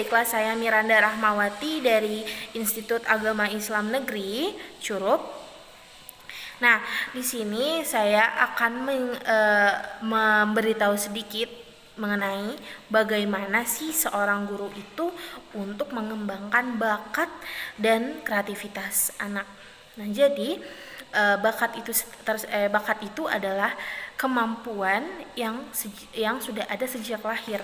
baiklah, saya Miranda Rahmawati dari Institut Agama Islam Negeri Curup. Nah, di sini saya akan memberitahu sedikit mengenai bagaimana sih seorang guru itu untuk mengembangkan bakat dan kreativitas anak. Nah, jadi bakat itu adalah kemampuan yang sudah ada sejak lahir,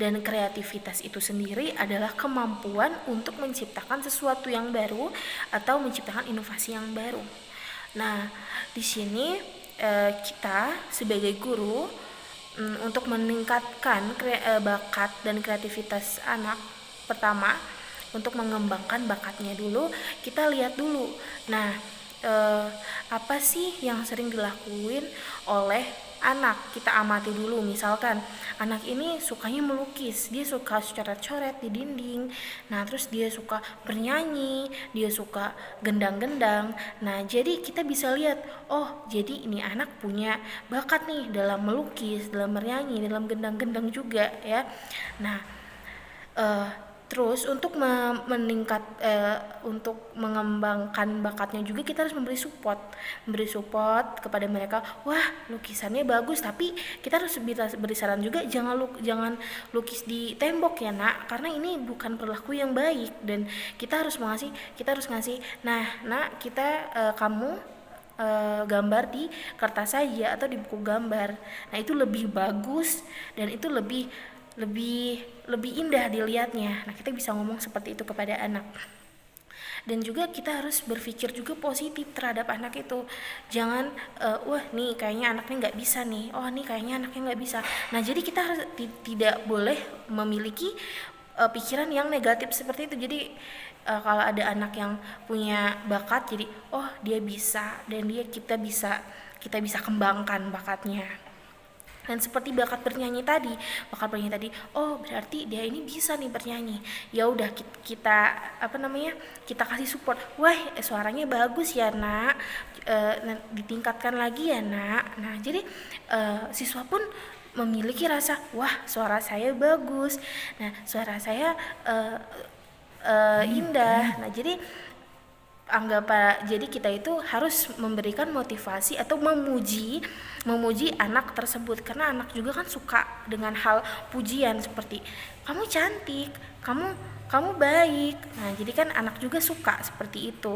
dan kreativitas itu sendiri adalah kemampuan untuk menciptakan sesuatu yang baru atau menciptakan inovasi yang baru. Nah, di sini kita sebagai guru untuk meningkatkan bakat dan kreativitas anak, pertama untuk mengembangkan bakatnya dulu, kita lihat dulu. Nah, apa sih yang sering dilakuin oleh anak? Kita amati dulu. Misalkan anak ini sukanya melukis, dia suka coret-coret di dinding. Nah, terus dia suka bernyanyi, dia suka gendang-gendang. Nah, jadi kita bisa lihat, oh, jadi ini anak punya bakat nih dalam melukis, dalam bernyanyi, dalam gendang-gendang juga ya. Nah, terus untuk untuk mengembangkan bakatnya juga kita harus memberi support kepada mereka. Wah, lukisannya bagus, tapi kita harus beri saran juga, jangan lukis di tembok ya nak, karena ini bukan perilaku yang baik, dan kita harus ngasih. Nah, nak, kamu gambar di kertas saja atau di buku gambar. Nah, itu lebih bagus dan itu lebih indah dilihatnya. Nah, kita bisa ngomong seperti itu kepada anak. Dan juga kita harus berpikir juga positif terhadap anak itu. Jangan wah, nih kayaknya anaknya nggak bisa nih, oh nih kayaknya anaknya nggak bisa. Nah, jadi kita harus tidak boleh memiliki pikiran yang negatif seperti itu. Jadi kalau ada anak yang punya bakat, jadi oh dia bisa, dan kita bisa kembangkan bakatnya. Dan seperti bakat bernyanyi tadi, oh berarti dia ini bisa nih bernyanyi. Ya udah, kita kasih support. Wah, suaranya bagus ya nak, ditingkatkan lagi ya nak. Nah, jadi siswa pun memiliki rasa, wah, suara saya bagus. Nah, suara saya indah. Nah, jadi jadi kita itu harus memberikan motivasi atau memuji anak tersebut, karena anak juga kan suka dengan hal pujian seperti kamu cantik, kamu baik. Nah, jadi kan anak juga suka seperti itu.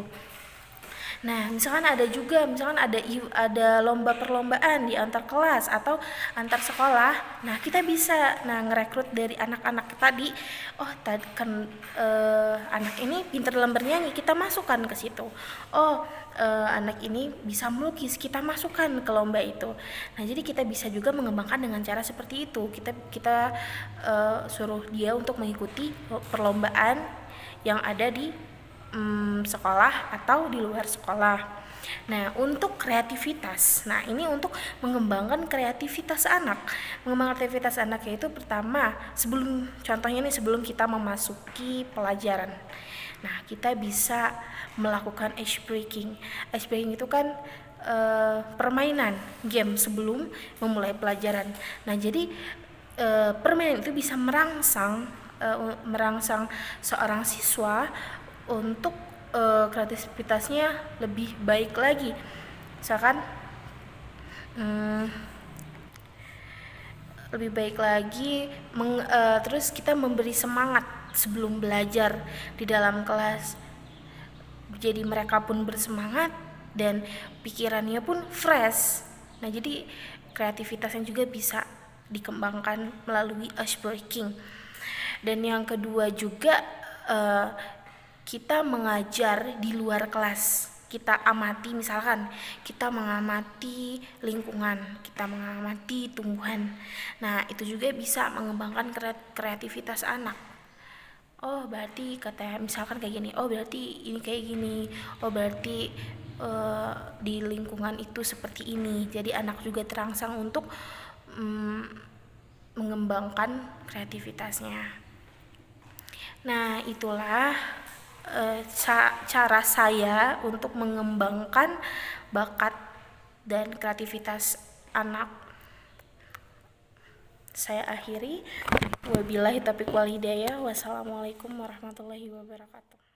Nah, misalkan ada lomba perlombaan di antar kelas atau antar sekolah. Nah, kita bisa ngerekrut dari anak-anak tadi. Oh, anak ini pintar dalam bernyanyi, kita masukkan ke situ. Oh, anak ini bisa melukis, kita masukkan ke lomba itu. Nah, jadi kita bisa juga mengembangkan dengan cara seperti itu. Kita suruh dia untuk mengikuti perlombaan yang ada di sekolah atau di luar sekolah. Nah, untuk kreativitas, ini untuk mengembangkan kreativitas anak. Mengembangkan kreativitas anak yaitu pertama, sebelum kita memasuki pelajaran. Nah, kita bisa melakukan ice breaking. Ice breaking itu kan permainan game sebelum memulai pelajaran. Nah, jadi permainan itu bisa merangsang seorang siswa untuk kreativitasnya lebih baik lagi. Misalkan lebih baik lagi, terus kita memberi semangat sebelum belajar di dalam kelas. Jadi mereka pun bersemangat dan pikirannya pun fresh. Nah, jadi kreativitasnya juga bisa dikembangkan melalui ice breaking. Dan yang kedua juga, kita mengajar di luar kelas. Kita amati, misalkan kita mengamati lingkungan, kita mengamati tumbuhan. Nah, itu juga bisa mengembangkan kreativitas anak. Oh, berarti misalkan kayak gini, oh berarti ini kayak gini, oh berarti di lingkungan itu seperti ini. Jadi anak juga terangsang untuk mengembangkan kreativitasnya. Nah, itulah cara saya untuk mengembangkan bakat dan kreativitas anak. Saya akhiri, wabillahi taufiq wal hidayah. Wassalamualaikum warahmatullahi wabarakatuh.